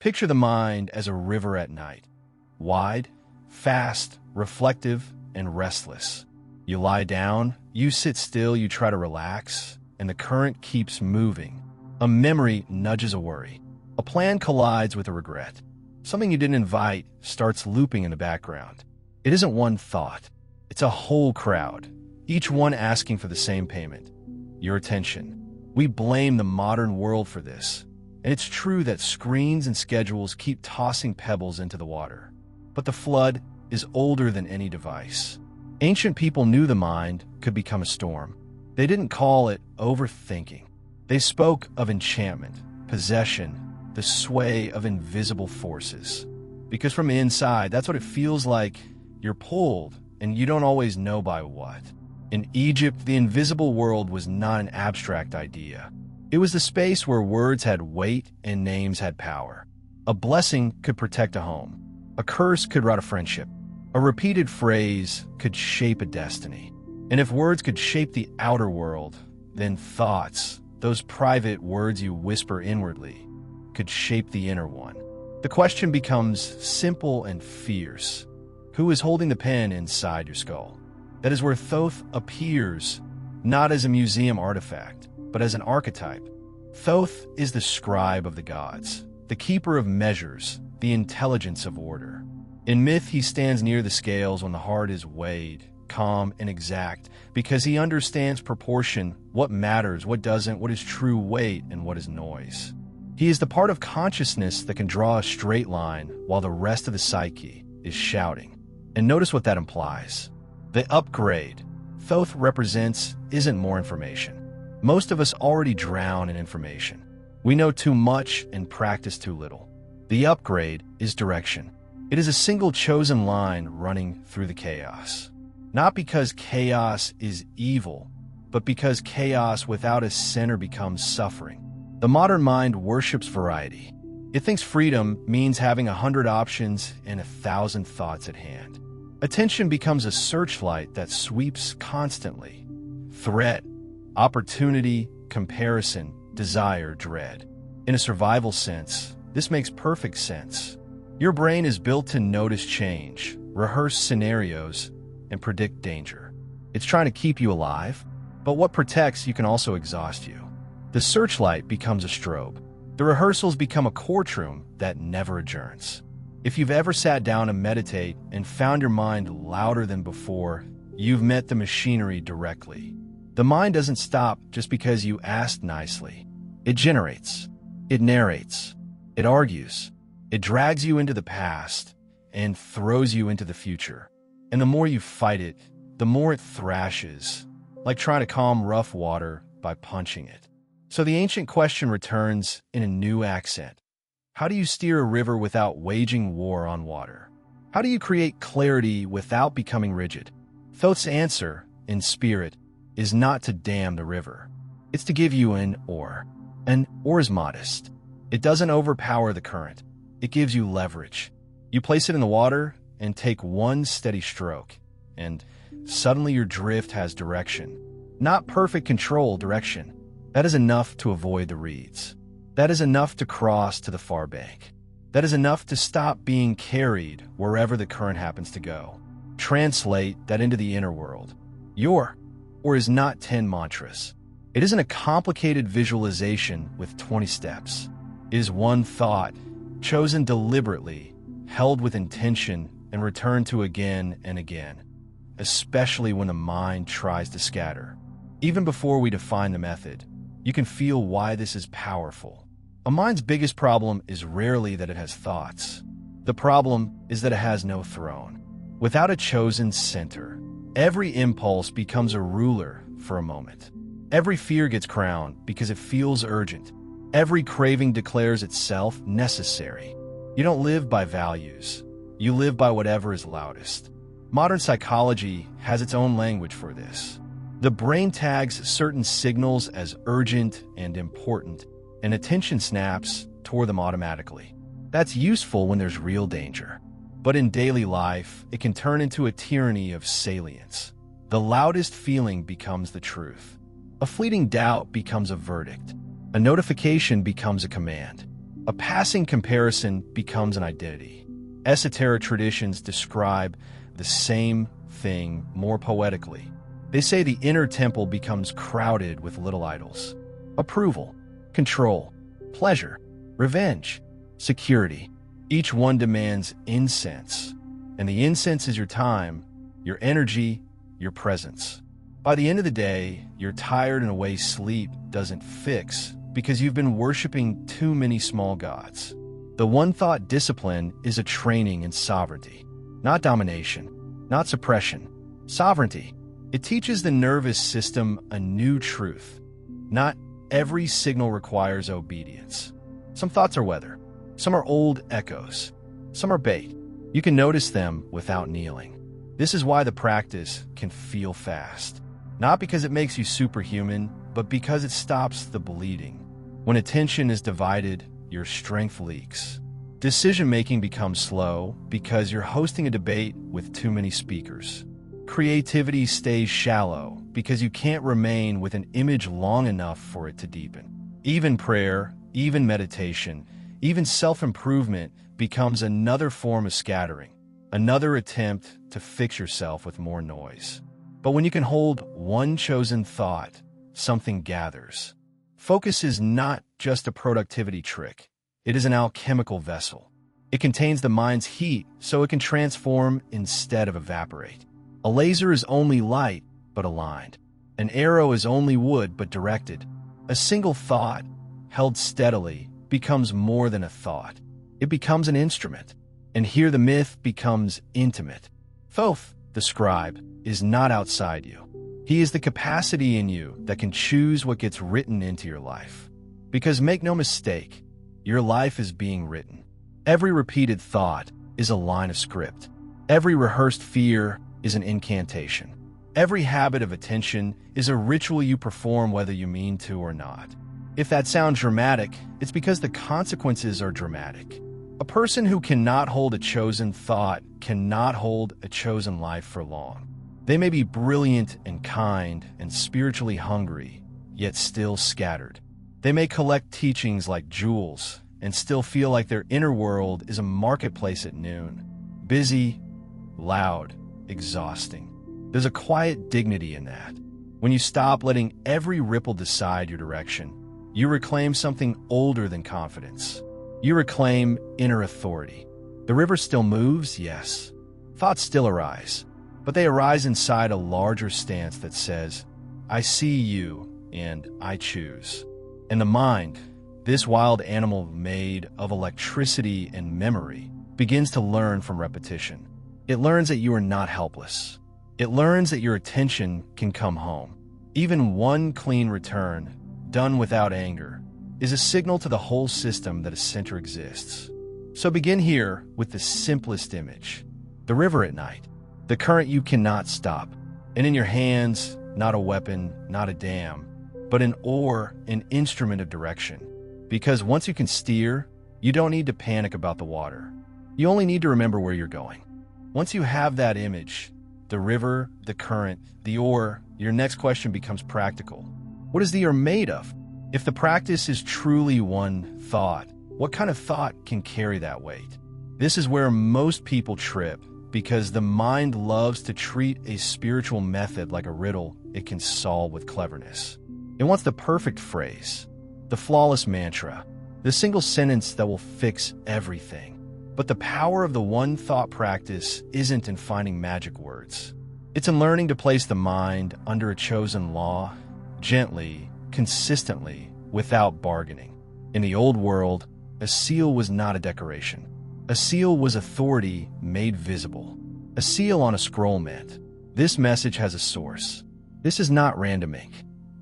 Picture the mind as a river at night. Wide, fast, reflective, and restless. You lie down, you sit still, you try to relax, and the current keeps moving. A memory nudges a worry. A plan collides with a regret. Something you didn't invite starts looping in the background. It isn't one thought. It's a whole crowd, each one asking for the same payment: your attention. We blame the modern world for this, and it's true that screens and schedules keep tossing pebbles into the water. But the flood is older than any device. Ancient people knew the mind could become a storm. They didn't call it overthinking. They spoke of enchantment, possession, the sway of invisible forces. Because from the inside, that's what it feels like. You're pulled, and you don't always know by what. In Egypt, the invisible world was not an abstract idea. It was the space where words had weight and names had power. A blessing could protect a home. A curse could rot a friendship. A repeated phrase could shape a destiny. And if words could shape the outer world, then thoughts, those private words you whisper inwardly, could shape the inner one. The question becomes simple and fierce. Who is holding the pen inside your skull? That is where Thoth appears, not as a museum artifact, but as an archetype. Thoth is the scribe of the gods, the keeper of measures, the intelligence of order. In myth, he stands near the scales when the heart is weighed, calm and exact, because he understands proportion, what matters, what doesn't, what is true weight, and what is noise. He is the part of consciousness that can draw a straight line while the rest of the psyche is shouting. And notice what that implies. The upgrade Thoth represents isn't more information. Most of us already drown in information. We know too much and practice too little. The upgrade is direction. It is a single chosen line running through the chaos. Not because chaos is evil, but because chaos without a center becomes suffering. The modern mind worships variety. It thinks freedom means having 100 options and 1,000 thoughts at hand. Attention becomes a searchlight that sweeps constantly. Threat, opportunity, comparison, desire, dread. In a survival sense, this makes perfect sense. Your brain is built to notice change, rehearse scenarios, and predict danger. It's trying to keep you alive, but what protects you can also exhaust you. The searchlight becomes a strobe. The rehearsals become a courtroom that never adjourns. If you've ever sat down to meditate and found your mind louder than before, you've met the machinery directly. The mind doesn't stop just because you asked nicely. It generates. It narrates. It argues. It drags you into the past and throws you into the future. And the more you fight it, the more it thrashes, like trying to calm rough water by punching it. So the ancient question returns in a new accent. How do you steer a river without waging war on water? How do you create clarity without becoming rigid? Thoth's answer, in spirit, is not to dam the river. It's to give you an oar. An oar is modest. It doesn't overpower the current. It gives you leverage. You place it in the water and take one steady stroke, and suddenly your drift has direction. Not perfect control, direction. That is enough to avoid the reeds. That is enough to cross to the far bank. That is enough to stop being carried wherever the current happens to go. Translate that into the inner world. Your or is not 10 mantras. It isn't a complicated visualization with 20 steps. It is one thought, chosen deliberately, held with intention, and returned to again and again, especially when the mind tries to scatter. Even before we define the method, you can feel why this is powerful. A mind's biggest problem is rarely that it has thoughts. The problem is that it has no throne. Without a chosen center, every impulse becomes a ruler for a moment. Every fear gets crowned because it feels urgent. Every craving declares itself necessary. You don't live by values. You live by whatever is loudest. Modern psychology has its own language for this. The brain tags certain signals as urgent and important, and attention snaps toward them automatically. That's useful when there's real danger. But in daily life, it can turn into a tyranny of salience. The loudest feeling becomes the truth. A fleeting doubt becomes a verdict. A notification becomes a command. A passing comparison becomes an identity. Esoteric traditions describe the same thing more poetically. They say the inner temple becomes crowded with little idols. Approval, control, pleasure, revenge, security. Each one demands incense. And the incense is your time, your energy, your presence. By the end of the day, you're tired in a way sleep doesn't fix because you've been worshiping too many small gods. The one thought discipline is a training in sovereignty, not domination, not suppression, sovereignty. It teaches the nervous system a new truth. Not every signal requires obedience. Some thoughts are weather. Some are old echoes. Some are bait. You can notice them without kneeling. This is why the practice can feel fast. Not because it makes you superhuman, but because it stops the bleeding. When attention is divided, your strength leaks. Decision-making becomes slow because you're hosting a debate with too many speakers. Creativity stays shallow because you can't remain with an image long enough for it to deepen. Even prayer, even meditation, even self-improvement becomes another form of scattering, another attempt to fix yourself with more noise. But when you can hold one chosen thought, something gathers. Focus is not just a productivity trick. It is an alchemical vessel. It contains the mind's heat so it can transform instead of evaporate. A laser is only light, but aligned. An arrow is only wood, but directed. A single thought, held steadily, becomes more than a thought. It becomes an instrument. And here the myth becomes intimate. Thoth, the scribe, is not outside you. He is the capacity in you that can choose what gets written into your life. Because make no mistake, your life is being written. Every repeated thought is a line of script. Every rehearsed fear is an incantation. Every habit of attention is a ritual you perform whether you mean to or not. If that sounds dramatic, it's because the consequences are dramatic. A person who cannot hold a chosen thought cannot hold a chosen life for long. They may be brilliant and kind and spiritually hungry, yet still scattered. They may collect teachings like jewels and still feel like their inner world is a marketplace at noon. Busy, loud, exhausting. There's a quiet dignity in that. When you stop letting every ripple decide your direction, you reclaim something older than confidence. You reclaim inner authority. The river still moves, yes. Thoughts still arise, but they arise inside a larger stance that says, I see you and I choose. And the mind, this wild animal made of electricity and memory, begins to learn from repetition. It learns that you are not helpless. It learns that your attention can come home. Even one clean return, done without anger, is a signal to the whole system that a center exists. So begin here with the simplest image. The river at night. The current you cannot stop. And in your hands, not a weapon, not a dam, but an oar, an instrument of direction. Because once you can steer, you don't need to panic about the water. You only need to remember where you're going. Once you have that image, the river, the current, the oar, your next question becomes practical. What is the oar made of? If the practice is truly one thought, what kind of thought can carry that weight? This is where most people trip, because the mind loves to treat a spiritual method like a riddle it can solve with cleverness. It wants the perfect phrase, the flawless mantra, the single sentence that will fix everything. But the power of the one thought practice isn't in finding magic words. It's in learning to place the mind under a chosen law, gently, consistently, without bargaining. In the old world, a seal was not a decoration. A seal was authority made visible. A seal on a scroll meant, this message has a source. This is not random ink.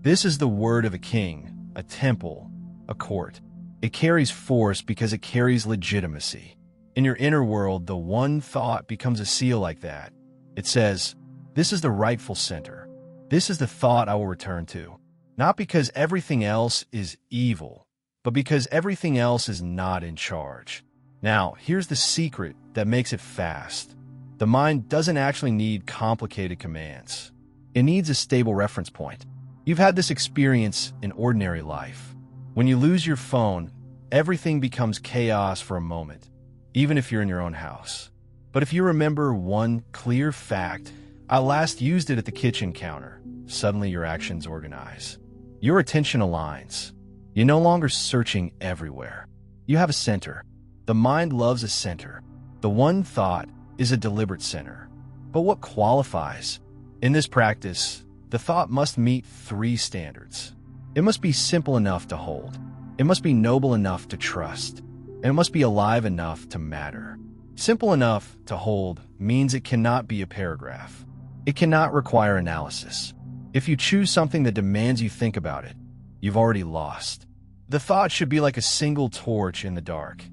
This is the word of a king, a temple, a court. It carries force because it carries legitimacy. In your inner world, the one thought becomes a seal like that. It says, this is the rightful center. This is the thought I will return to. Not because everything else is evil, but because everything else is not in charge. Now, here's the secret that makes it fast. The mind doesn't actually need complicated commands. It needs a stable reference point. You've had this experience in ordinary life. When you lose your phone, everything becomes chaos for a moment, even if you're in your own house. But if you remember one clear fact, I last used it at the kitchen counter, suddenly your actions organize. Your attention aligns. You're no longer searching everywhere. You have a center. The mind loves a center. The one thought is a deliberate center. But what qualifies? In this practice, the thought must meet 3 standards. It must be simple enough to hold. It must be noble enough to trust. And it must be alive enough to matter. Simple enough to hold means it cannot be a paragraph. It cannot require analysis. If you choose something that demands you think about it, you've already lost. The thought should be like a single torch in the dark.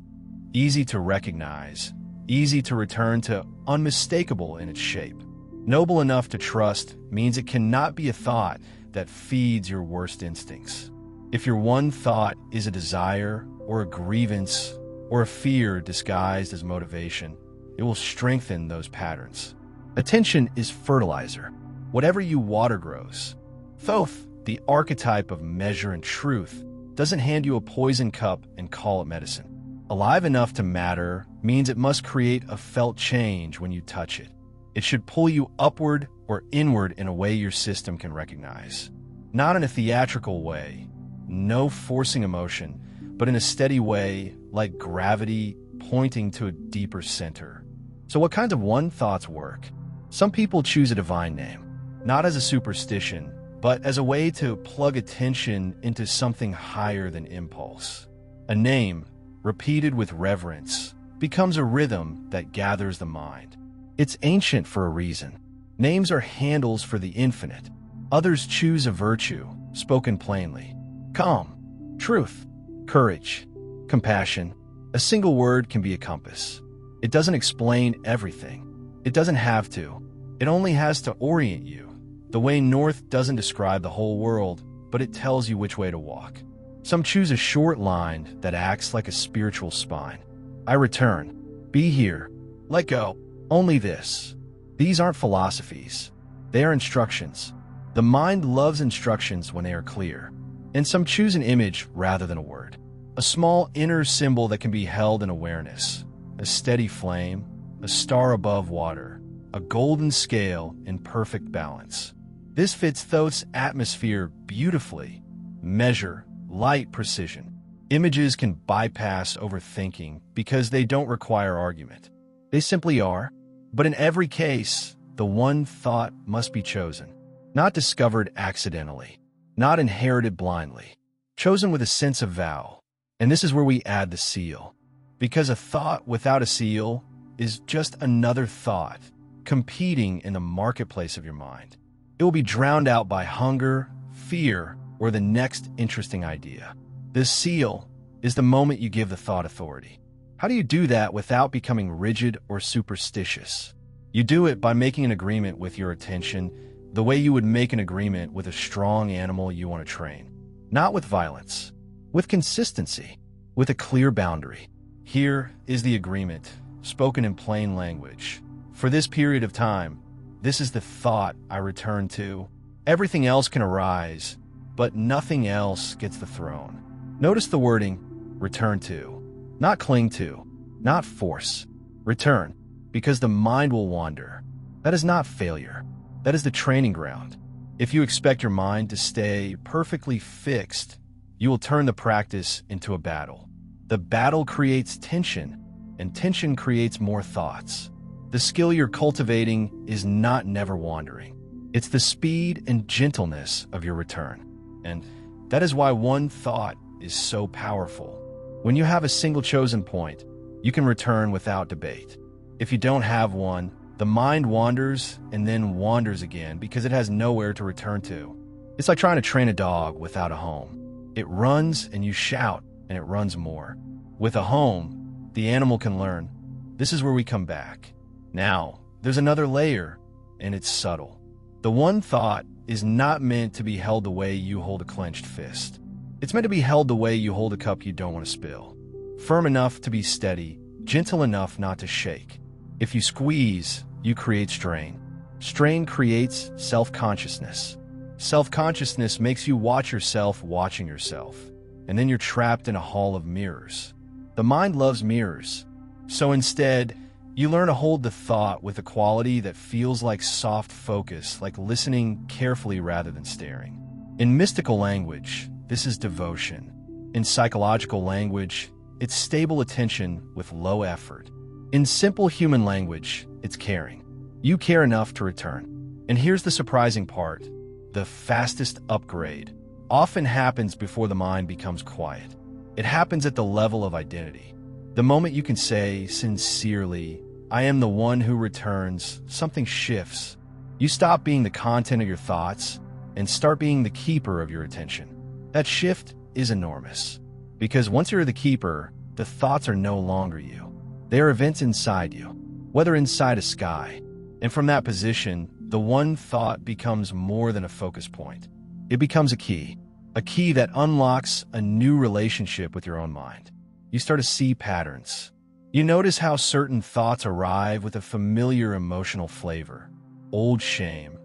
Easy to recognize, easy to return to, unmistakable in its shape. Noble enough to trust means it cannot be a thought that feeds your worst instincts. If your one thought is a desire or a grievance or a fear disguised as motivation, it will strengthen those patterns. Attention is fertilizer. Whatever you water grows. Thoth, the archetype of measure and truth, doesn't hand you a poison cup and call it medicine. Alive enough to matter means it must create a felt change when you touch it. It should pull you upward or inward in a way your system can recognize. Not in a theatrical way, no forcing emotion, but in a steady way, like gravity pointing to a deeper center. So what kinds of one thoughts work? Some people choose a divine name, not as a superstition, but as a way to plug attention into something higher than impulse. A name, repeated with reverence, becomes a rhythm that gathers the mind. It's ancient for a reason. Names are handles for the infinite. Others choose a virtue, spoken plainly. Calm, truth, courage, compassion. A single word can be a compass. It doesn't explain everything. It doesn't have to. It only has to orient you. The way north doesn't describe the whole world, but it tells you which way to walk. Some choose a short line that acts like a spiritual spine. I return. Be here. Let go. Only this. These aren't philosophies. They are instructions. The mind loves instructions when they are clear. And some choose an image rather than a word. A small inner symbol that can be held in awareness. A steady flame, a star above water, a golden scale in perfect balance. This fits Thoth's atmosphere beautifully. Measure, light, precision. Images can bypass overthinking because they don't require argument. They simply are. But in every case, the one thought must be chosen. Not discovered accidentally. Not inherited blindly. Chosen with a sense of vow. And this is where we add the seal. Because a thought without a seal is just another thought, competing in the marketplace of your mind. It will be drowned out by hunger, fear, or the next interesting idea. This seal is the moment you give the thought authority. How do you do that without becoming rigid or superstitious? You do it by making an agreement with your attention the way you would make an agreement with a strong animal you want to train. Not with violence, with consistency, with a clear boundary. Here is the agreement, spoken in plain language. For this period of time, this is the thought I return to. Everything else can arise, but nothing else gets the throne. Notice the wording, return to. Not cling to, not force. Return, because the mind will wander. That is not failure. That is the training ground. If you expect your mind to stay perfectly fixed, you will turn the practice into a battle. The battle creates tension, and tension creates more thoughts. The skill you're cultivating is not never wandering. It's the speed and gentleness of your return. And that is why one thought is so powerful. When you have a single chosen point, you can return without debate. If you don't have one, the mind wanders and then wanders again because it has nowhere to return to. It's like trying to train a dog without a home. It runs and you shout and it runs more. With a home, the animal can learn. This is where we come back. Now, there's another layer, and it's subtle. The one thought is not meant to be held the way you hold a clenched fist. It's meant to be held the way you hold a cup you don't want to spill. Firm enough to be steady, gentle enough not to shake. If you squeeze, you create strain. Strain creates self-consciousness. Self-consciousness makes you watch yourself watching yourself. and then you're trapped in a hall of mirrors. The mind loves mirrors. So instead, you learn to hold the thought with a quality that feels like soft focus, like listening carefully rather than staring. In mystical language, this is devotion. In psychological language, it's stable attention with low effort. In simple human language, it's caring. You care enough to return. And here's the surprising part. The fastest upgrade often happens before the mind becomes quiet. It happens at the level of identity. The moment you can say sincerely, "I am the one who returns," something shifts. You stop being the content of your thoughts and start being the keeper of your attention. That shift is enormous. Because once you're the keeper, the thoughts are no longer you. They are events inside you, whether inside a sky. And from that position, the one thought becomes more than a focus point. It becomes a key that unlocks a new relationship with your own mind. You start to see patterns. You notice how certain thoughts arrive with a familiar emotional flavor. Old shame,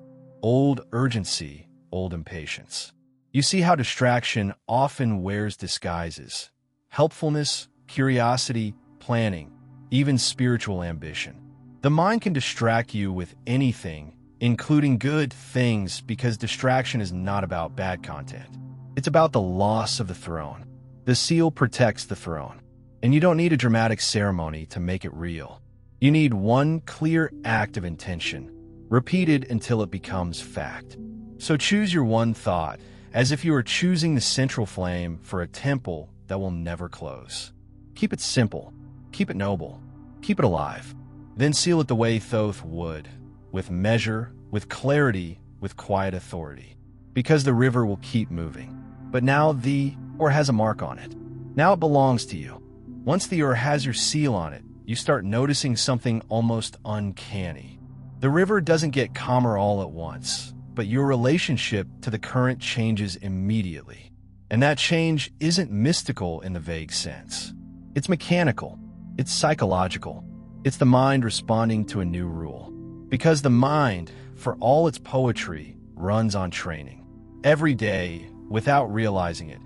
old urgency, old impatience. You see how distraction often wears disguises. Helpfulness, curiosity, planning, even spiritual ambition. The mind can distract you with anything, including good things, because distraction is not about bad content. It's about the loss of the throne. The seal protects the throne. And you don't need a dramatic ceremony to make it real. You need one clear act of intention, repeated until it becomes fact. So choose your one thought, as if you are choosing the central flame for a temple that will never close. Keep it simple. Keep it noble. Keep it alive. Then seal it the way Thoth would, with measure, with clarity, with quiet authority. Because the river will keep moving. But now the or has a mark on it. Now it belongs to you. Once the or has your seal on it, you start noticing something almost uncanny. The river doesn't get calmer all at once, but your relationship to the current changes immediately. And that change isn't mystical in the vague sense. It's mechanical. It's psychological. It's the mind responding to a new rule. Because the mind, for all its poetry, runs on training. Every day, without realizing it,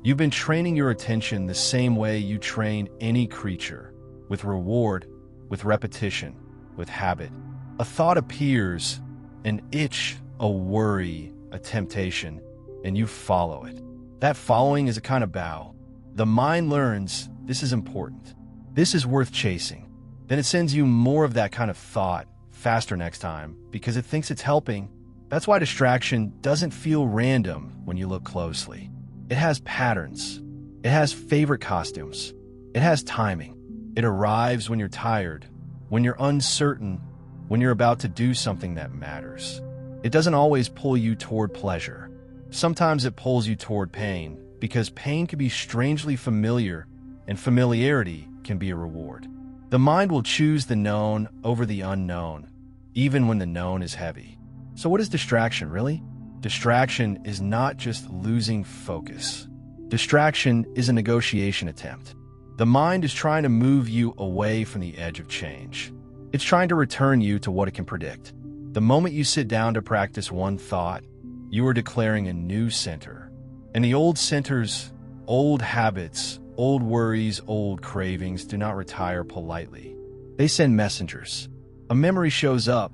you've been training your attention the same way you train any creature, with reward, with repetition, with habit. A thought appears, an itch, a worry, a temptation, and you follow it. That following is a kind of bow. The mind learns this is important. This is worth chasing. Then it sends you more of that kind of thought faster next time because it thinks it's helping. That's why distraction doesn't feel random when you look closely. It has patterns. It has favorite costumes. It has timing. It arrives when you're tired, when you're uncertain, when you're about to do something that matters. It doesn't always pull you toward pleasure. Sometimes it pulls you toward pain because pain can be strangely familiar and familiarity can be a reward. The mind will choose the known over the unknown, even when the known is heavy. So what is distraction, really? Distraction is not just losing focus. Distraction is a negotiation attempt. The mind is trying to move you away from the edge of change. It's trying to return you to what it can predict. The moment you sit down to practice one thought, you are declaring a new center. And the old centers, old habits, old worries, old cravings do not retire politely. They send messengers. A memory shows up.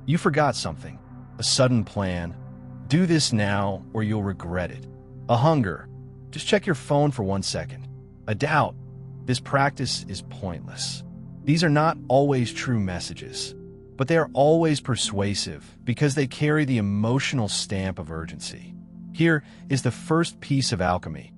You forgot something. A sudden plan. Do this now or you'll regret it. A hunger. Just check your phone for 1 second. A doubt. This practice is pointless. These are not always true messages, but they are always persuasive because they carry the emotional stamp of urgency. Here is the first piece of alchemy.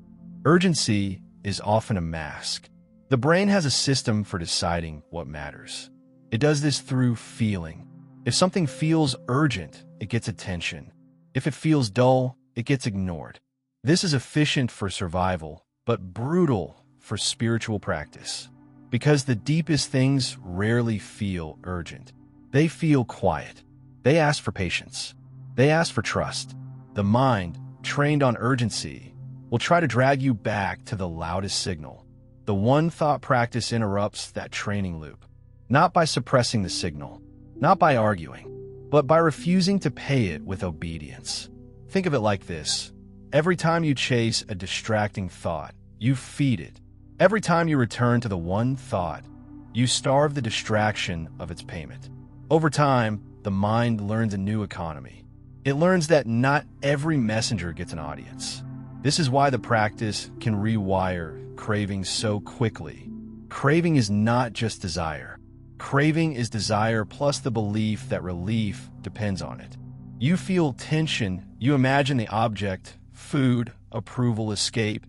Urgency is often a mask. The brain has a system for deciding what matters. It does this through feeling. If something feels urgent, it gets attention. If it feels dull, it gets ignored. This is efficient for survival, but brutal for spiritual practice. Because the deepest things rarely feel urgent. They feel quiet. They ask for patience. They ask for trust. The mind, trained on urgency, will try to drag you back to the loudest signal. The one thought practice interrupts that training loop, not by suppressing the signal, not by arguing, but by refusing to pay it with obedience. Think of it like this. Every time you chase a distracting thought, you feed it. Every time you return to the one thought, you starve the distraction of its payment. Over time, the mind learns a new economy. It learns that not every messenger gets an audience. This is why the practice can rewire craving so quickly. Craving is not just desire. Craving is desire plus the belief that relief depends on it. You feel tension, you imagine the object, food, approval, escape,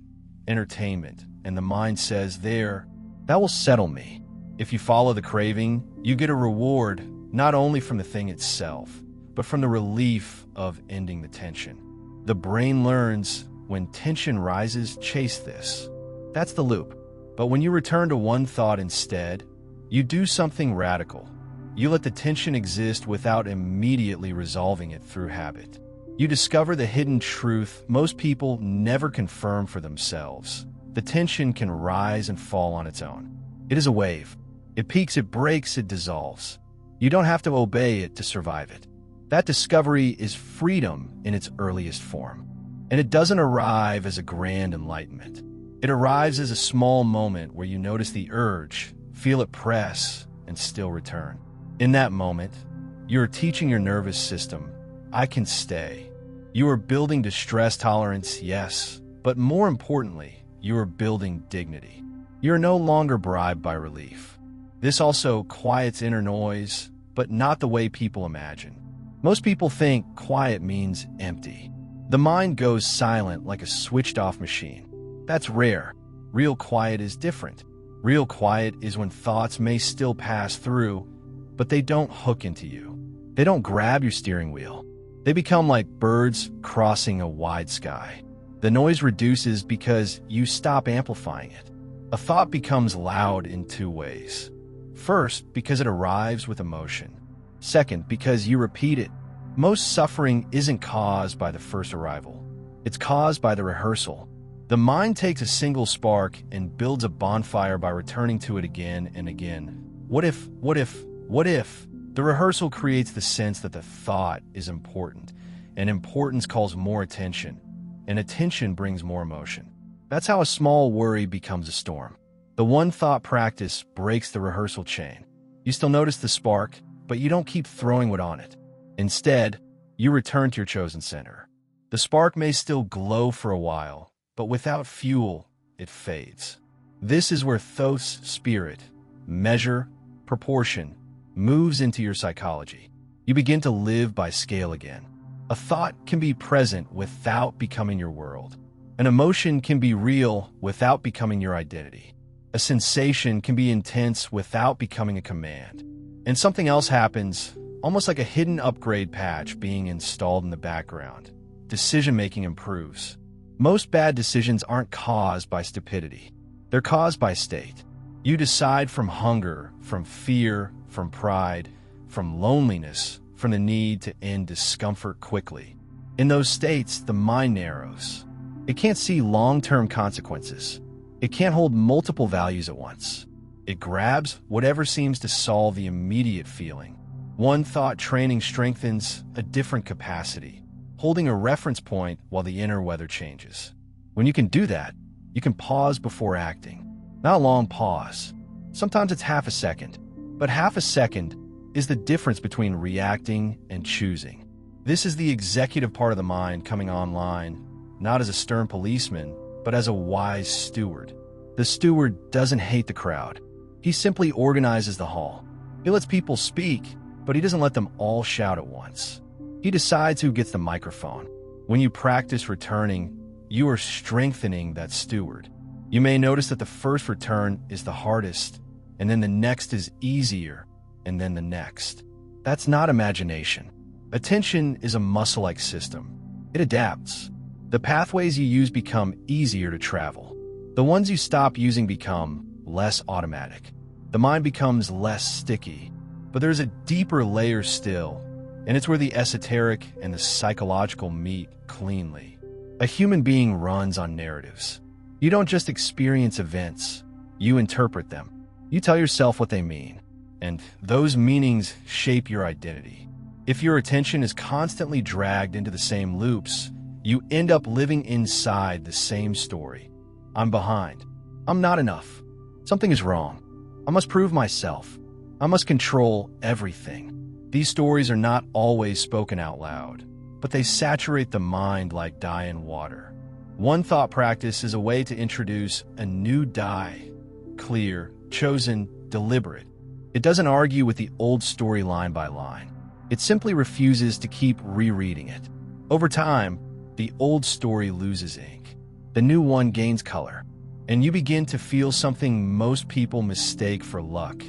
entertainment, and the mind says that will settle me. If you follow the craving, you get a reward not only from the thing itself, but from the relief of ending the tension. The brain learns when tension rises, chase this. That's the loop. But when you return to one thought instead, you do something radical. You let the tension exist without immediately resolving it through habit. You discover the hidden truth most people never confirm for themselves. The tension can rise and fall on its own. It is a wave. It peaks, it breaks, it dissolves. You don't have to obey it to survive it. That discovery is freedom in its earliest form. And it doesn't arrive as a grand enlightenment. It arrives as a small moment where you notice the urge, feel it press, and still return. In that moment, you are teaching your nervous system, I can stay. You are building distress tolerance, yes, but more importantly, you are building dignity. You are no longer bribed by relief. This also quiets inner noise, but not the way people imagine. Most people think quiet means empty. The mind goes silent like a switched-off machine. That's rare. Real quiet is different. Real quiet is when thoughts may still pass through, but they don't hook into you. They don't grab your steering wheel. They become like birds crossing a wide sky. The noise reduces because you stop amplifying it. A thought becomes loud in two ways. First, because it arrives with emotion. Second, because you repeat it. Most suffering isn't caused by the first arrival. It's caused by the rehearsal. The mind takes a single spark and builds a bonfire by returning to it again and again. What if? The rehearsal creates the sense that the thought is important, and importance calls more attention, and attention brings more emotion. That's how a small worry becomes a storm. The one thought practice breaks the rehearsal chain. You still notice the spark, but you don't keep throwing wood on it. Instead, you return to your chosen center. The spark may still glow for a while, but without fuel, it fades. This is where Thoth's spirit, measure, proportion, moves into your psychology. You begin to live by scale again. A thought can be present without becoming your world. An emotion can be real without becoming your identity. A sensation can be intense without becoming a command. And something else happens, almost like a hidden upgrade patch being installed in the background. Decision-making improves. Most bad decisions aren't caused by stupidity. They're caused by state. You decide from hunger, from fear, from pride, from loneliness, from the need to end discomfort quickly. In those states, the mind narrows. It can't see long-term consequences. It can't hold multiple values at once. It grabs whatever seems to solve the immediate feeling. One thought training strengthens a different capacity, holding a reference point while the inner weather changes. When you can do that, you can pause before acting. Not a long pause. Sometimes it's half a second, but half a second is the difference between reacting and choosing. This is the executive part of the mind coming online, not as a stern policeman, but as a wise steward. The steward doesn't hate the crowd. He simply organizes the hall. He lets people speak, but he doesn't let them all shout at once. He decides who gets the microphone. When you practice returning, you are strengthening that steward. You may notice that the first return is the hardest, and then the next is easier, and then the next. That's not imagination. Attention is a muscle-like system. It adapts. The pathways you use become easier to travel. The ones you stop using become less automatic. The mind becomes less sticky. But there's a deeper layer still, and it's where the esoteric and the psychological meet cleanly. A human being runs on narratives. You don't just experience events, you interpret them. You tell yourself what they mean, and those meanings shape your identity. If your attention is constantly dragged into the same loops, You end up living inside the same story. I'm behind. I'm not enough. Something is wrong. I must prove myself. I must control everything. These stories are not always spoken out loud, but they saturate the mind like dye in water. One thought practice is a way to introduce a new dye, clear, chosen, deliberate. It doesn't argue with the old story line by line. It simply refuses to keep rereading it. Over time, the old story loses ink. The new one gains color, and you begin to feel something most people mistake for luck: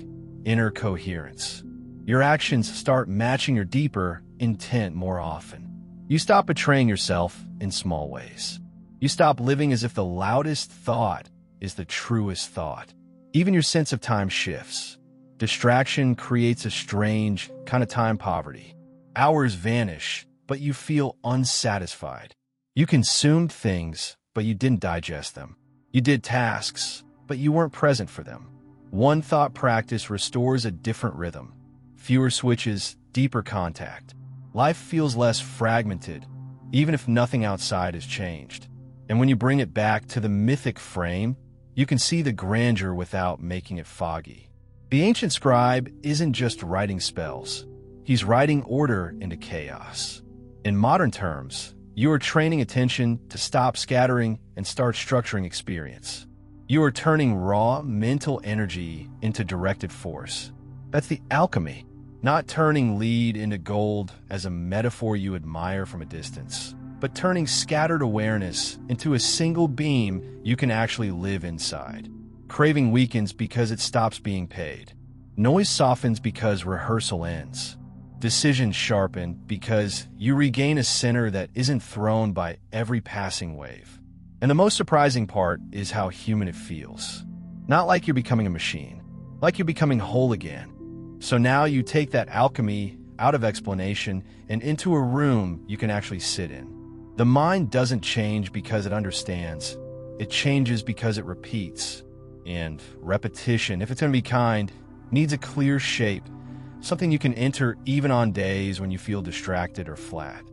inner coherence. Your actions start matching your deeper intent more often. You stop betraying yourself in small ways. You stop living as if the loudest thought is the truest thought. Even your sense of time shifts. Distraction creates a strange kind of time poverty. Hours vanish, but you feel unsatisfied. You consumed things, but you didn't digest them. You did tasks, but you weren't present for them. One thought practice restores a different rhythm. Fewer switches, deeper contact. Life feels less fragmented, even if nothing outside has changed. And when you bring it back to the mythic frame, you can see the grandeur without making it foggy. The ancient scribe isn't just writing spells. He's writing order into chaos. In modern terms, you are training attention to stop scattering and start structuring experience. You are turning raw mental energy into directed force. That's the alchemy, not turning lead into gold as a metaphor you admire from a distance, but turning scattered awareness into a single beam you can actually live inside. Craving weakens because it stops being paid. Noise softens because rehearsal ends. Decisions sharpen because you regain a center that isn't thrown by every passing wave. And the most surprising part is how human it feels. Not like you're becoming a machine, like you're becoming whole again. So now you take that alchemy out of explanation and into a room you can actually sit in. The mind doesn't change because it understands. It changes because it repeats. And repetition, if it's going to be kind, needs a clear shape, something you can enter even on days when you feel distracted or flat.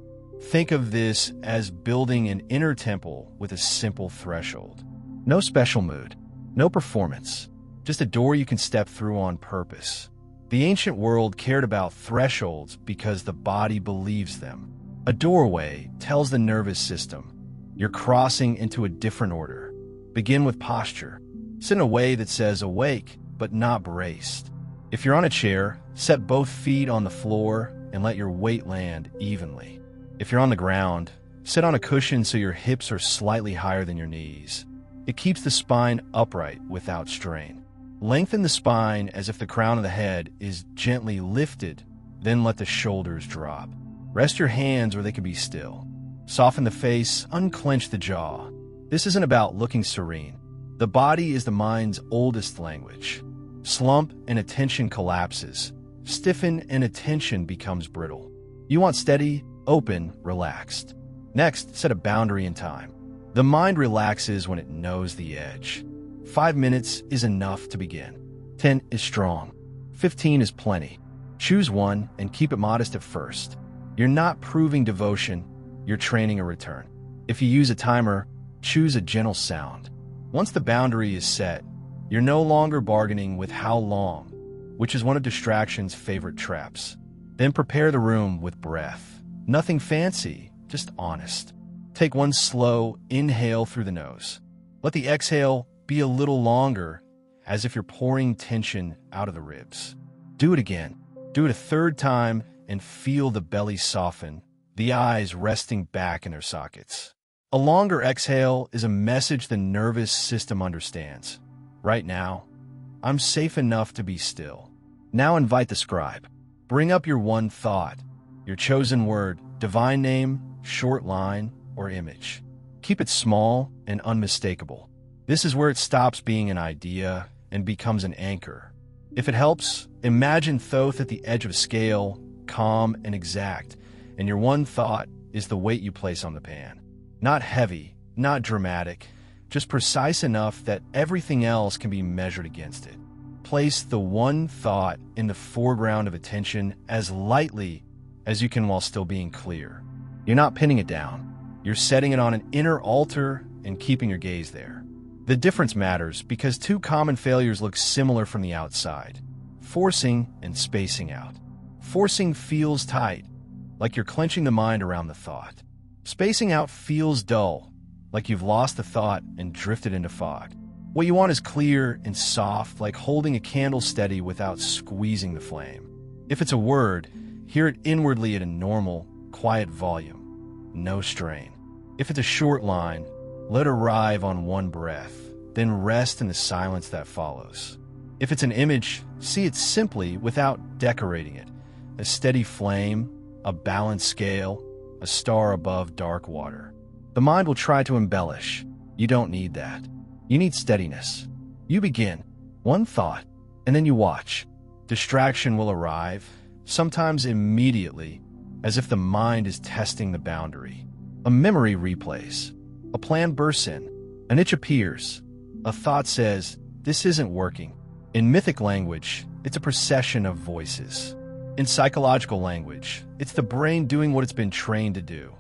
Think of this as building an inner temple with a simple threshold. No special mood, no performance, just a door you can step through on purpose. The ancient world cared about thresholds because the body believes them. A doorway tells the nervous system, you're crossing into a different order. Begin with posture. Sit in a way that says awake, but not braced. If you're on a chair, set both feet on the floor and let your weight land evenly. If you're on the ground, sit on a cushion so your hips are slightly higher than your knees. It keeps the spine upright without strain. Lengthen the spine as if the crown of the head is gently lifted, then let the shoulders drop. Rest your hands where they can be still. Soften the face, unclench the jaw. This isn't about looking serene. The body is the mind's oldest language. Slump and attention collapses. Stiffen and attention becomes brittle. You want steady, open, relaxed. Next, set a boundary in time. The mind relaxes when it knows the edge. 5 minutes is enough to begin. 10 is strong. 15 is plenty. Choose one and keep it modest at first. You're not proving devotion, you're training a return. If you use a timer, choose a gentle sound. Once the boundary is set, you're no longer bargaining with how long, which is one of distraction's favorite traps. Then prepare the room with breath. Nothing fancy, just honest. Take one slow inhale through the nose. Let the exhale be a little longer, as if you're pouring tension out of the ribs. Do it again. Do it a third time and feel the belly soften, the eyes resting back in their sockets. A longer exhale is a message the nervous system understands. Right now, I'm safe enough to be still. Now invite the scribe. Bring up your one thought, your chosen word, divine name, short line, or image. Keep it small and unmistakable. This is where it stops being an idea and becomes an anchor. If it helps, imagine Thoth at the edge of a scale, calm and exact, and your one thought is the weight you place on the pan. Not heavy, not dramatic, just precise enough that everything else can be measured against it. Place the one thought in the foreground of attention as lightly as you can while still being clear. You're not pinning it down. You're setting it on an inner altar and keeping your gaze there. The difference matters because two common failures look similar from the outside: forcing and spacing out. Forcing feels tight, like you're clenching the mind around the thought. Spacing out feels dull, like you've lost the thought and drifted into fog. What you want is clear and soft, like holding a candle steady without squeezing the flame. If it's a word, hear it inwardly at a normal, quiet volume. No strain. If it's a short line, let it arrive on one breath, then rest in the silence that follows. If it's an image, see it simply without decorating it. A steady flame, a balanced scale, a star above dark water. The mind will try to embellish. You don't need that. You need steadiness. You begin, one thought, and then you watch. Distraction will arrive, sometimes immediately, as if the mind is testing the boundary. A memory replays. A plan bursts in. An itch appears. A thought says, "This isn't working." In mythic language, it's a procession of voices. In psychological language, it's the brain doing what it's been trained to do.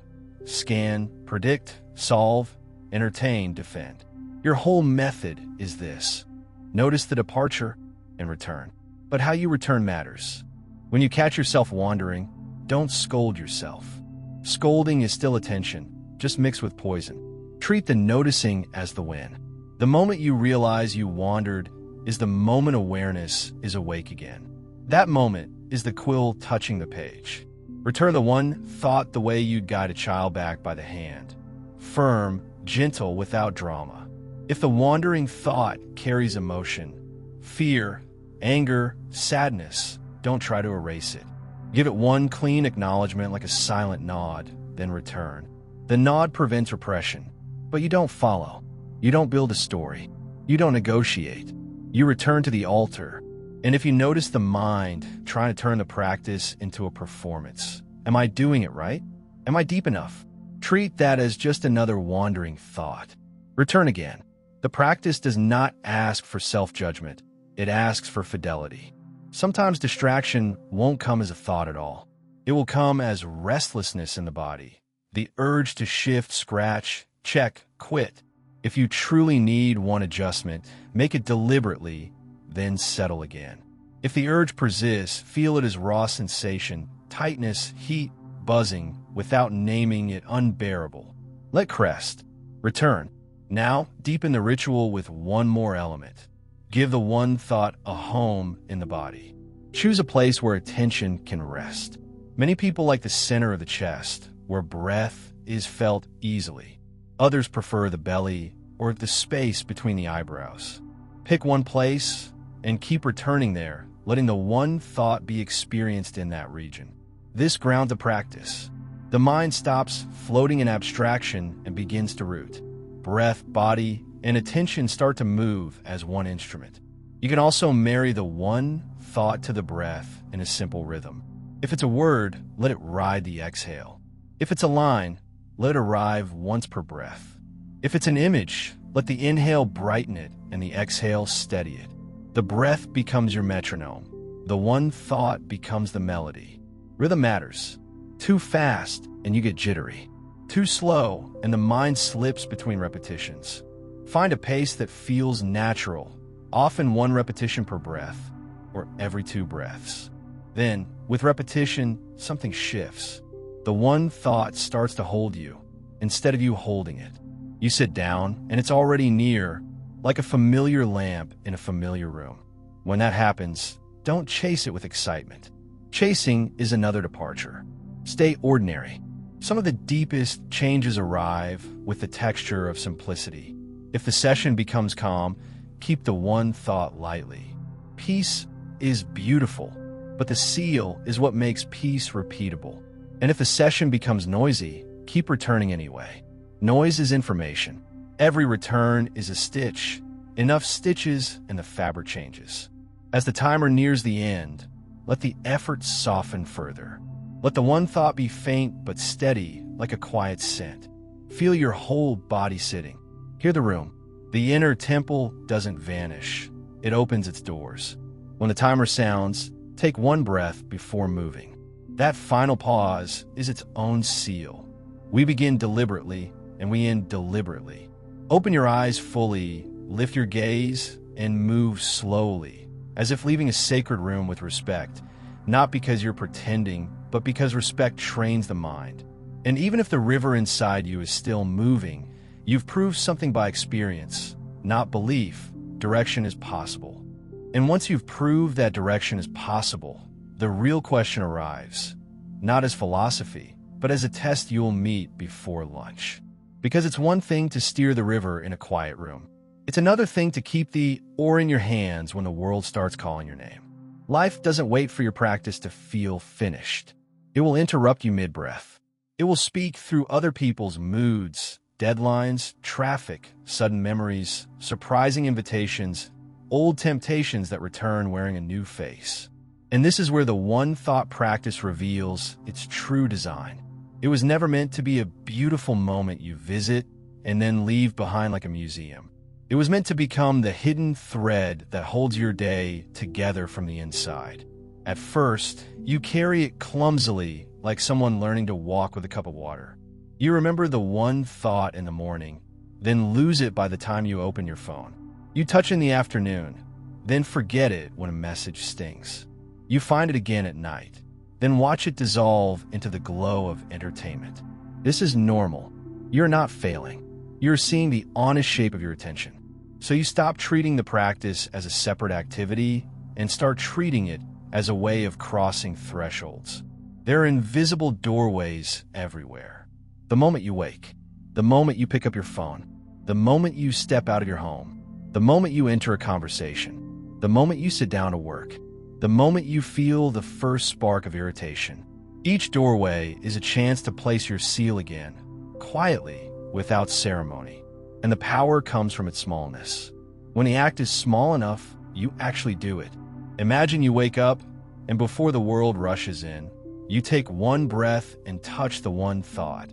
Scan, predict, solve, entertain, defend. Your whole method is this. Notice the departure and return. But how you return matters. When you catch yourself wandering, don't scold yourself. Scolding is still attention, just mixed with poison. Treat the noticing as the win. The moment you realize you wandered is the moment awareness is awake again. That moment is the quill touching the page. Return the one thought the way you'd guide a child back by the hand. Firm, gentle, without drama. If the wandering thought carries emotion, fear, anger, sadness, don't try to erase it. Give it one clean acknowledgement like a silent nod, then return. The nod prevents repression, but you don't follow. You don't build a story. You don't negotiate. You return to the altar. And if you notice the mind trying to turn the practice into a performance, am I doing it right? Am I deep enough? Treat that as just another wandering thought. Return again. The practice does not ask for self-judgment. It asks for fidelity. Sometimes distraction won't come as a thought at all. It will come as restlessness in the body, the urge to shift, scratch, check, quit. If you truly need one adjustment, make it deliberately, then settle again. If the urge persists, feel it as raw sensation, tightness, heat, buzzing, without naming it unbearable. Let crest. Return. Now, deepen the ritual with one more element. Give the one thought a home in the body. Choose a place where attention can rest. Many people like the center of the chest, where breath is felt easily. Others prefer the belly or the space between the eyebrows. Pick one place and keep returning there, letting the one thought be experienced in that region. This grounds the practice. The mind stops floating in abstraction and begins to root. Breath, body, and attention start to move as one instrument. You can also marry the one thought to the breath in a simple rhythm. If it's a word, let it ride the exhale. If it's a line, let it arrive once per breath. If it's an image, let the inhale brighten it and the exhale steady it. The breath becomes your metronome. The one thought becomes the melody. Rhythm matters. Too fast and you get jittery. Too slow and the mind slips between repetitions. Find a pace that feels natural, often one repetition per breath or every 2 breaths. Then, with repetition, something shifts. The one thought starts to hold you instead of you holding it. You sit down and it's already near, like a familiar lamp in a familiar room. When that happens, don't chase it with excitement. Chasing is another departure. Stay ordinary. Some of the deepest changes arrive with the texture of simplicity. If the session becomes calm, keep the one thought lightly. Peace is beautiful, but the seal is what makes peace repeatable. And if the session becomes noisy, keep returning anyway. Noise is information. Every return is a stitch. Enough stitches and the fabric changes. As the timer nears the end, let the effort soften further. Let the one thought be faint but steady, like a quiet scent. Feel your whole body sitting. Hear the room. The inner temple doesn't vanish. It opens its doors. When the timer sounds, take one breath before moving. That final pause is its own seal. We begin deliberately, and we end deliberately. Open your eyes fully, lift your gaze, and move slowly, as if leaving a sacred room with respect, not because you're pretending, but because respect trains the mind. And even if the river inside you is still moving, you've proved something by experience, not belief. Direction is possible. And once you've proved that direction is possible, the real question arrives, not as philosophy, but as a test you'll meet before lunch. Because it's one thing to steer the river in a quiet room. It's another thing to keep the oar in your hands when the world starts calling your name. Life doesn't wait for your practice to feel finished. It will interrupt you mid-breath. It will speak through other people's moods, deadlines, traffic, sudden memories, surprising invitations, old temptations that return wearing a new face. And this is where the one thought practice reveals its true design. It was never meant to be a beautiful moment you visit and then leave behind like a museum. It was meant to become the hidden thread that holds your day together from the inside. At first, you carry it clumsily, like someone learning to walk with a cup of water. You remember the one thought in the morning, then lose it by the time you open your phone. You touch in the afternoon, then forget it when a message stings. You find it again at night, then watch it dissolve into the glow of entertainment. This is normal. You're not failing. You're seeing the honest shape of your attention. So you stop treating the practice as a separate activity and start treating it as a way of crossing thresholds. There are invisible doorways everywhere. The moment you wake, the moment you pick up your phone, the moment you step out of your home, the moment you enter a conversation, the moment you sit down to work, the moment you feel the first spark of irritation. Each doorway is a chance to place your seal again, quietly, without ceremony. And the power comes from its smallness. When the act is small enough, you actually do it. Imagine you wake up, and before the world rushes in, you take one breath and touch the one thought.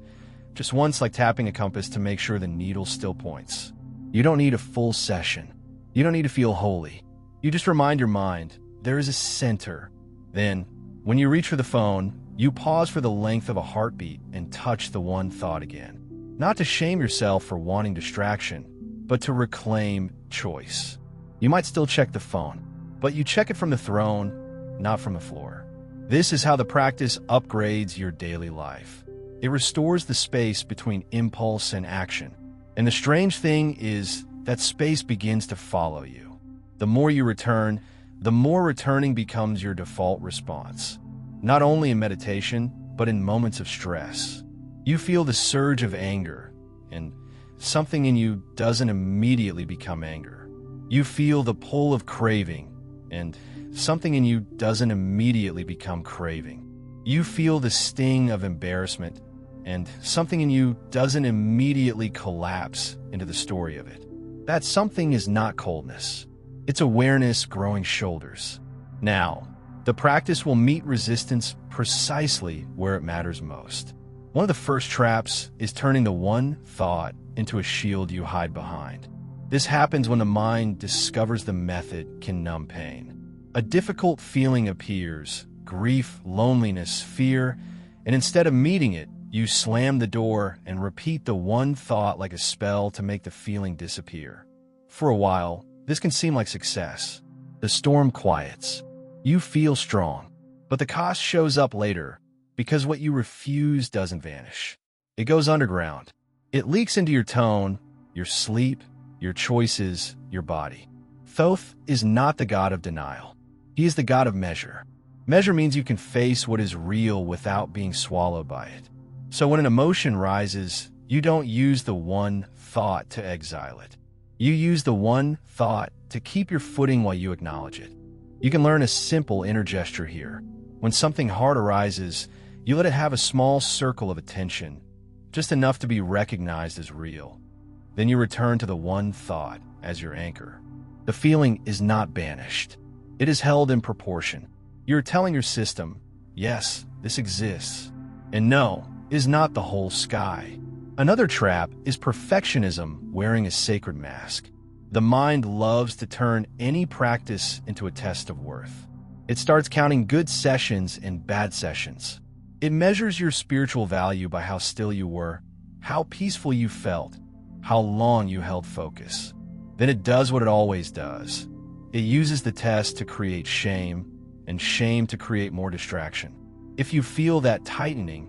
Just once, like tapping a compass to make sure the needle still points. You don't need a full session. You don't need to feel holy. You just remind your mind, there is a center. Then, when you reach for the phone, you pause for the length of a heartbeat and touch the one thought again. Not to shame yourself for wanting distraction, but to reclaim choice. You might still check the phone, but you check it from the throne, not from the floor. This is how the practice upgrades your daily life. It restores the space between impulse and action. And the strange thing is that space begins to follow you. The more you return, the more returning becomes your default response. Not only in meditation, but in moments of stress. You feel the surge of anger, and something in you doesn't immediately become anger. You feel the pull of craving, and something in you doesn't immediately become craving. You feel the sting of embarrassment, and something in you doesn't immediately collapse into the story of it. That something is not coldness. It's awareness growing shoulders. Now, the practice will meet resistance precisely where it matters most. One of the first traps is turning the one thought into a shield you hide behind. This happens when the mind discovers the method can numb pain. A difficult feeling appears, grief, loneliness, fear, and instead of meeting it, you slam the door and repeat the one thought like a spell to make the feeling disappear. For a while, this can seem like success. The storm quiets. You feel strong, but the cost shows up later because what you refuse doesn't vanish. It goes underground. It leaks into your tone, your sleep, your choices, your body. Thoth is not the god of denial. He is the god of measure. Measure means you can face what is real without being swallowed by it. So when an emotion rises, you don't use the one thought to exile it. You use the one thought to keep your footing while you acknowledge it. You can learn a simple inner gesture here. When something hard arises, you let it have a small circle of attention, just enough to be recognized as real. Then you return to the one thought as your anchor. The feeling is not banished. It is held in proportion. You're telling your system, yes, this exists, and no is not the whole sky. Another trap is perfectionism wearing a sacred mask. The mind loves to turn any practice into a test of worth. It starts counting good sessions and bad sessions. It measures your spiritual value by how still you were, how peaceful you felt, how long you held focus. Then it does what it always does. It uses the test to create shame, and shame to create more distraction. If you feel that tightening,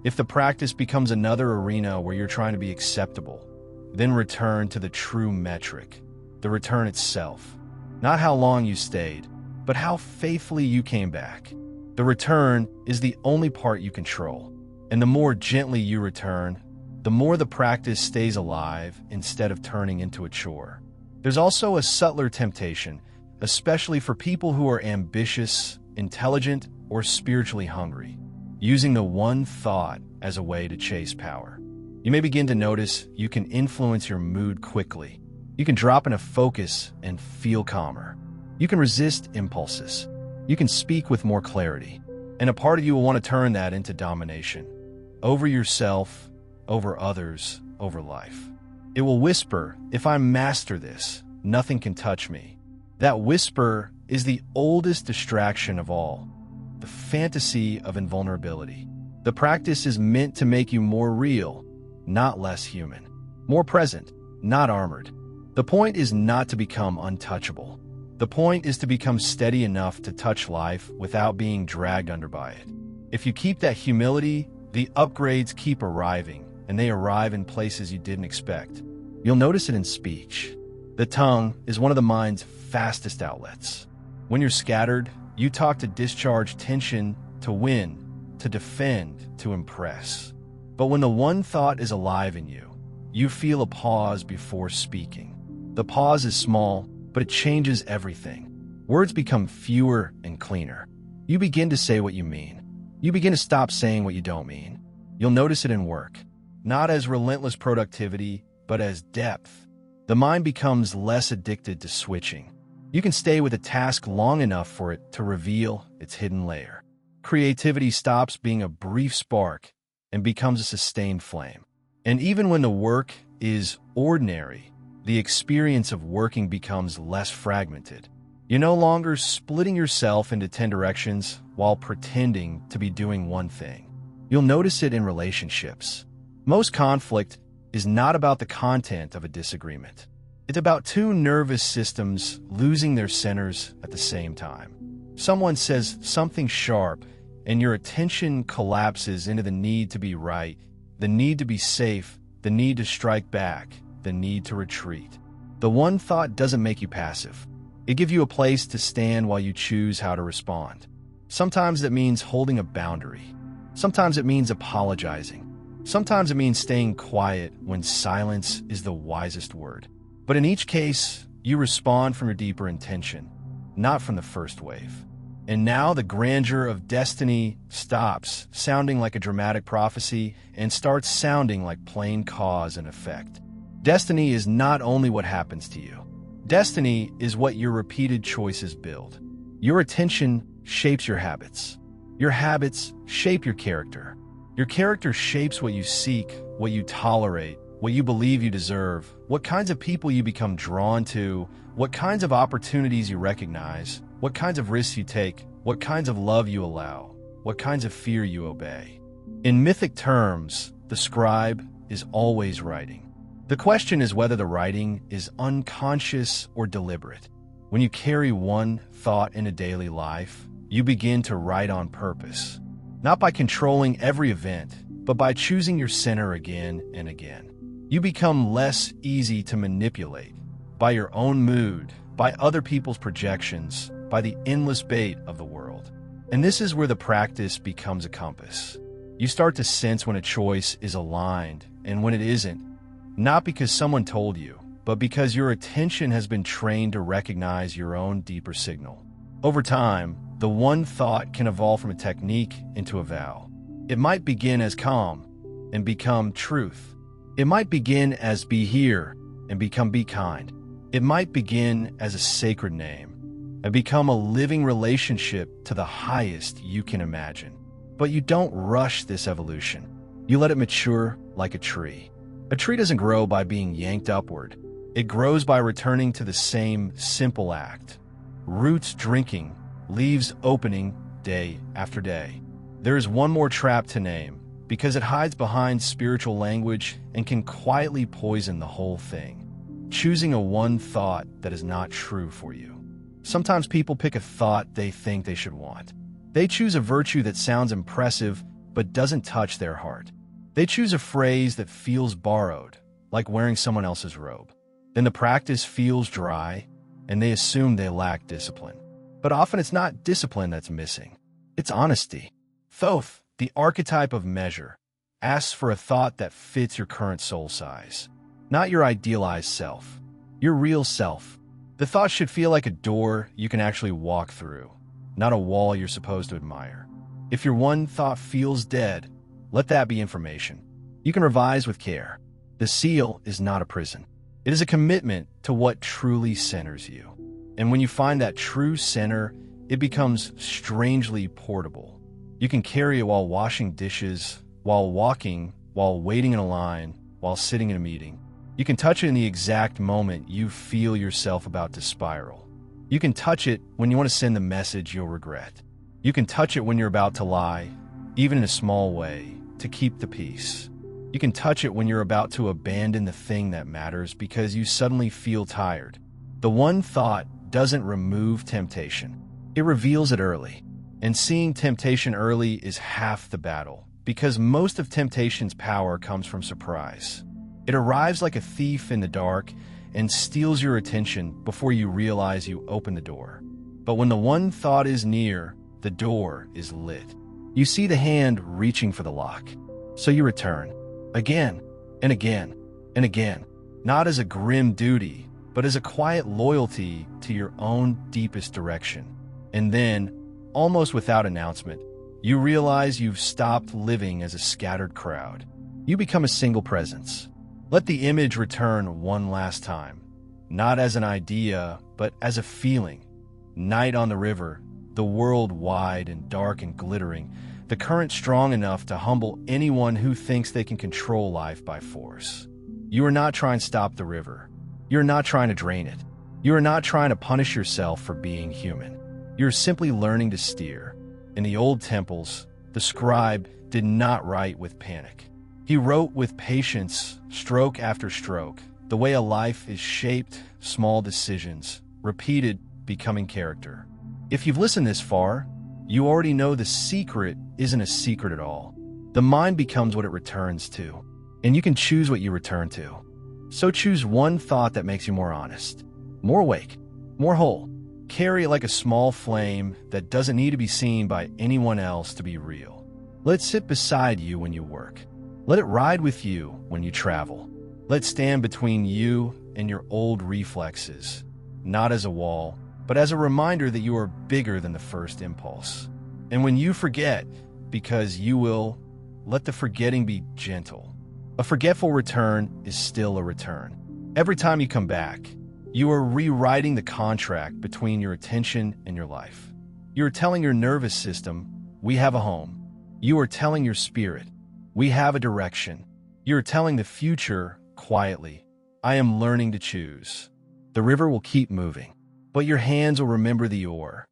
if the practice becomes another arena where you're trying to be acceptable, then return to the true metric, the return itself. Not how long you stayed, but how faithfully you came back. The return is the only part you control, and the more gently you return, the more the practice stays alive instead of turning into a chore. There's also a subtler temptation, especially for people who are ambitious, intelligent, or spiritually hungry, using the one thought as a way to chase power. You may begin to notice you can influence your mood quickly. You can drop into focus and feel calmer. You can resist impulses. You can speak with more clarity. And a part of you will want to turn that into domination. Over yourself, over others, over life. It will whisper, if I master this, nothing can touch me. That whisper is the oldest distraction of all, the fantasy of invulnerability. The practice is meant to make you more real, not less human. More present, not armored. The point is not to become untouchable. The point is to become steady enough to touch life without being dragged under by it. If you keep that humility, the upgrades keep arriving, and they arrive in places you didn't expect. You'll notice it in speech. The tongue is one of the mind's fastest outlets. When you're scattered, you talk to discharge tension, to win, to defend, to impress. But when the one thought is alive in you, you feel a pause before speaking. The pause is small, but it changes everything. Words become fewer and cleaner. You begin to say what you mean. You begin to stop saying what you don't mean. You'll notice it in work, not as relentless productivity, but as depth. The mind becomes less addicted to switching. You can stay with a task long enough for it to reveal its hidden layer. Creativity stops being a brief spark and becomes a sustained flame. And even when the work is ordinary, the experience of working becomes less fragmented. You're no longer splitting yourself into 10 directions while pretending to be doing one thing. You'll notice it in relationships. Most conflict is not about the content of a disagreement. It's about two nervous systems losing their centers at the same time. Someone says something sharp, and your attention collapses into the need to be right, the need to be safe, the need to strike back, the need to retreat. The one thought doesn't make you passive. It gives you a place to stand while you choose how to respond. Sometimes that means holding a boundary. Sometimes it means apologizing. Sometimes it means staying quiet when silence is the wisest word. But in each case, you respond from your deeper intention, not from the first wave. And now the grandeur of destiny stops sounding like a dramatic prophecy and starts sounding like plain cause and effect. Destiny is not only what happens to you. Destiny is what your repeated choices build. Your attention shapes your habits. Your habits shape your character. Your character shapes what you seek, what you tolerate, what you believe you deserve, what kinds of people you become drawn to, what kinds of opportunities you recognize, what kinds of risks you take, what kinds of love you allow, what kinds of fear you obey. In mythic terms, the scribe is always writing. The question is whether the writing is unconscious or deliberate. When you carry one thought into daily life, you begin to write on purpose, not by controlling every event, but by choosing your center again and again. You become less easy to manipulate by your own mood, by other people's projections, by the endless bait of the world. And this is where the practice becomes a compass. You start to sense when a choice is aligned and when it isn't, not because someone told you, but because your attention has been trained to recognize your own deeper signal. Over time, the one thought can evolve from a technique into a vow. It might begin as calm and become truth. It might begin as be here and become be kind. It might begin as a sacred name and become a living relationship to the highest you can imagine. But you don't rush this evolution. You let it mature like a tree. A tree doesn't grow by being yanked upward. It grows by returning to the same simple act. Roots drinking, leaves opening day after day. There is one more trap to name, because it hides behind spiritual language and can quietly poison the whole thing. Choosing a one thought that is not true for you. Sometimes people pick a thought they think they should want. They choose a virtue that sounds impressive but doesn't touch their heart. They choose a phrase that feels borrowed, like wearing someone else's robe. Then the practice feels dry, and they assume they lack discipline. But often it's not discipline that's missing. It's honesty. Thoth, the archetype of measure, asks for a thought that fits your current soul size. Not your idealized self, your real self. The thought should feel like a door you can actually walk through, not a wall you're supposed to admire. If your one thought feels dead, let that be information. You can revise with care. The seal is not a prison. It is a commitment to what truly centers you. And when you find that true center, it becomes strangely portable. You can carry it while washing dishes, while walking, while waiting in a line, while sitting in a meeting. You can touch it in the exact moment you feel yourself about to spiral. You can touch it when you want to send the message you'll regret. You can touch it when you're about to lie, even in a small way, to keep the peace. You can touch it when you're about to abandon the thing that matters because you suddenly feel tired. The one thought doesn't remove temptation. It reveals it early. And seeing temptation early is half the battle, because most of temptation's power comes from surprise. It arrives like a thief in the dark and steals your attention before you realize you opened the door. But when the one thought is near, the door is lit. You see the hand reaching for the lock. So you return, again and again and again, not as a grim duty, but as a quiet loyalty to your own deepest direction. And then, almost without announcement, you realize you've stopped living as a scattered crowd. You become a single presence. Let the image return one last time, not as an idea, but as a feeling. Night on the river, the world wide and dark and glittering, the current strong enough to humble anyone who thinks they can control life by force. You are not trying to stop the river. You are not trying to drain it. You are not trying to punish yourself for being human. You are simply learning to steer. In the old temples, the scribe did not write with panic. He wrote with patience, stroke after stroke, the way a life is shaped, small decisions, repeated, becoming character. If you've listened this far, you already know the secret isn't a secret at all. The mind becomes what it returns to, and you can choose what you return to. So choose one thought that makes you more honest, more awake, more whole. Carry it like a small flame that doesn't need to be seen by anyone else to be real. Let it sit beside you when you work. Let it ride with you when you travel. Let it stand between you and your old reflexes, not as a wall, but as a reminder that you are bigger than the first impulse. And when you forget, because you will, let the forgetting be gentle. A forgetful return is still a return. Every time you come back, you are rewriting the contract between your attention and your life. You are telling your nervous system, we have a home. You are telling your spirit, we have a direction. You are telling the future, quietly, I am learning to choose. The river will keep moving, but your hands will remember the oar.